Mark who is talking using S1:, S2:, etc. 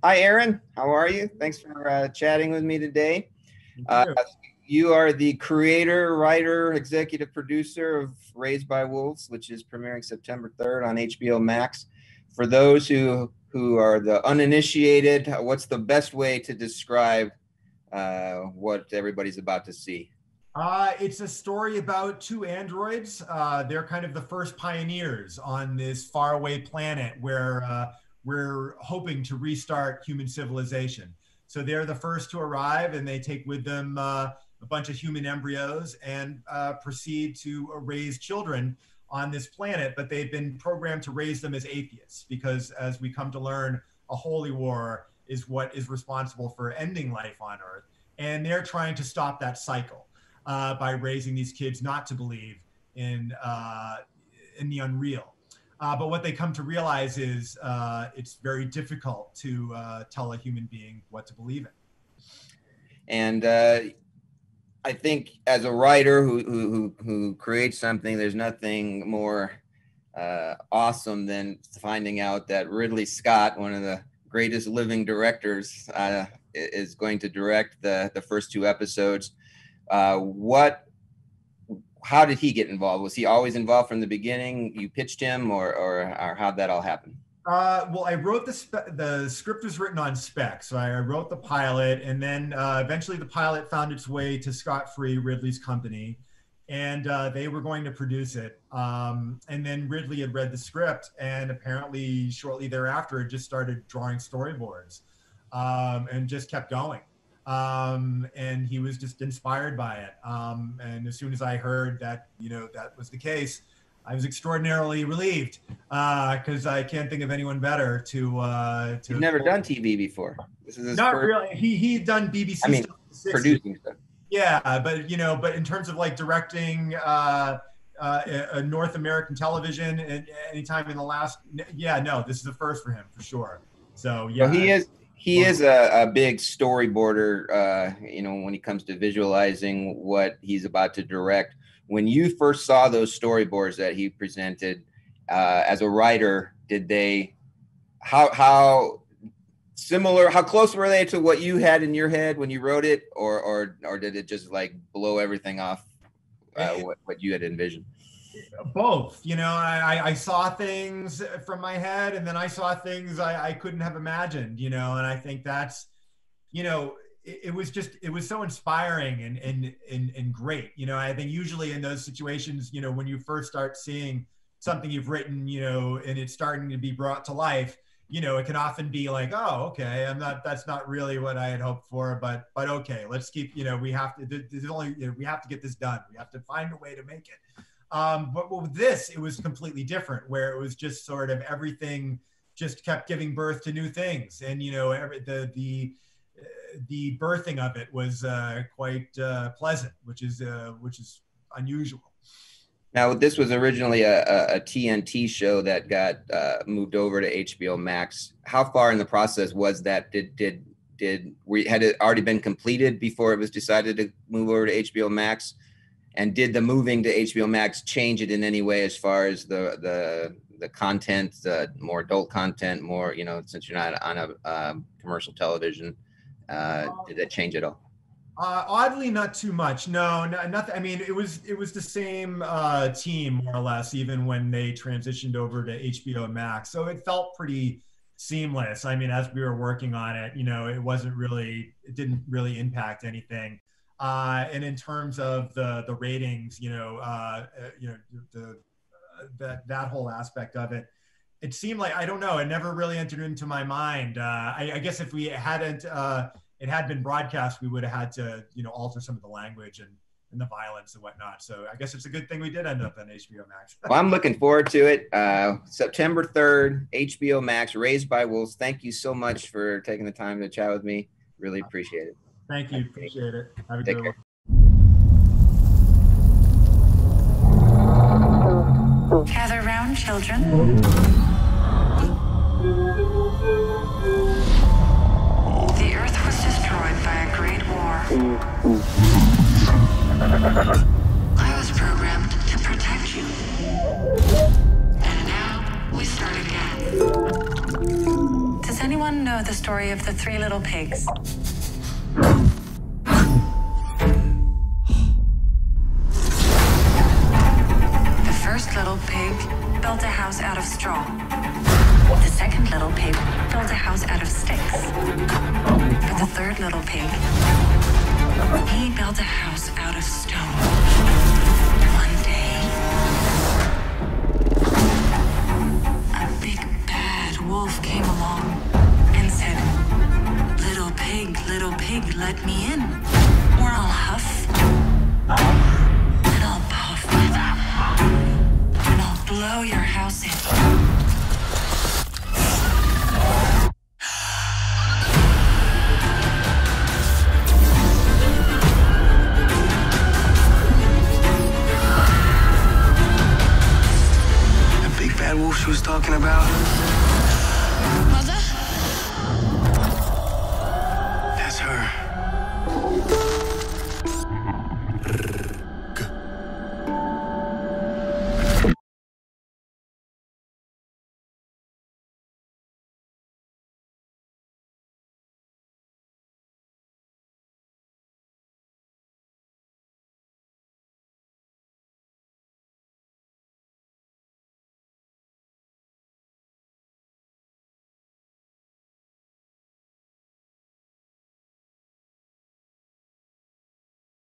S1: Hi, Aaron. How are you? Thanks for chatting with me today.
S2: Thank
S1: Uh,
S2: you.
S1: you are the creator, writer, executive producer of Raised by Wolves, which is premiering September 3rd on HBO Max. For those who are the uninitiated, what's the best way to describe what everybody's about to see?
S2: It's a story about two androids. They're kind of the first pioneers on this faraway planet where we're hoping to restart human civilization. So they're the first to arrive, and they take with them a bunch of human embryos and proceed to raise children on this planet. But they've been programmed to raise them as atheists because, as we come to learn, a holy war is what is responsible for ending life on Earth. And they're trying to stop that cycle by raising these kids not to believe in the unreal. But what they come to realize is it's very difficult to tell a human being what to believe in.
S1: And I think as a writer who creates something, there's nothing more awesome than finding out that Ridley Scott, one of the greatest living directors, is going to direct the first two episodes. How did he get involved? Was he always involved from the beginning? You pitched him, or how'd that all happen?
S2: Well, I wrote the script was written on spec. So I wrote the pilot, and then eventually the pilot found its way to Scott Free, Ridley's company, and they were going to produce it. And then Ridley had read the script, and apparently shortly thereafter had just started drawing storyboards and just kept going. And he was just inspired by it. And as soon as I heard that, that was the case, I was extraordinarily relieved because I can't think of anyone better to.
S1: You've never done TV before.
S2: This is his not first... really. He'd done BBC stuff.
S1: Producing stuff.
S2: Yeah, but but in terms of like directing a North American television at any time in the last, this is the first for him for sure. So yeah,
S1: well, he is a big storyboarder. When it comes to visualizing what he's about to direct. When you first saw those storyboards that he presented as a writer, how similar, how close were they to what you had in your head when you wrote it, or did it just like blow everything off what you had envisioned?
S2: Both. I saw things from my head, and then I saw things I couldn't have imagined, and I think that's, it was so inspiring and great. I think usually in those situations, when you first start seeing something you've written, and it's starting to be brought to life, it can often be like, oh, okay, that's not really what I had hoped for, but okay, let's keep, we have to, we have to get this done. We have to find a way to make it. But with this, it was completely different, where it was just sort of everything just kept giving birth to new things. And, the birthing of it was quite pleasant, which is unusual.
S1: Now, this was originally a TNT show that got moved over to HBO Max. How far in the process was that? Had it already been completed before it was decided to move over to HBO Max? And did the moving to HBO Max change it in any way as far as the content, the more adult content, more, since you're not on a commercial television, did that change at all?
S2: Oddly, not too much. No, nothing. I mean, it was the same team more or less, even when they transitioned over to HBO Max. So it felt pretty seamless. I mean, as we were working on it, it didn't really impact anything. And in terms of the ratings, that whole aspect of it, it seemed like, I don't know, it never really entered into my mind. I guess if we hadn't, it had been broadcast, we would have had to, alter some of the language and the violence and whatnot. So I guess it's a good thing we did end up on HBO Max.
S1: Well, I'm looking forward to it. September 3rd, HBO Max, Raised by Wolves. Thank you so much for taking the time to chat with me. Really appreciate it.
S2: Thank you. Appreciate it. Have a good one.
S3: Gather round, children. The Earth was destroyed by a great war. I was programmed to protect you. And now we start again. Does anyone know know the story of the three little pigs? The first little pig built a house out of straw. The second little pig built a house out of sticks. But the third little pig, he built a house out of stone. One day, a big bad wolf came along and said, little pig, let me in, or I'll huff, and I'll puff, and I'll blow your house in.
S4: Bad wolf she was talking about.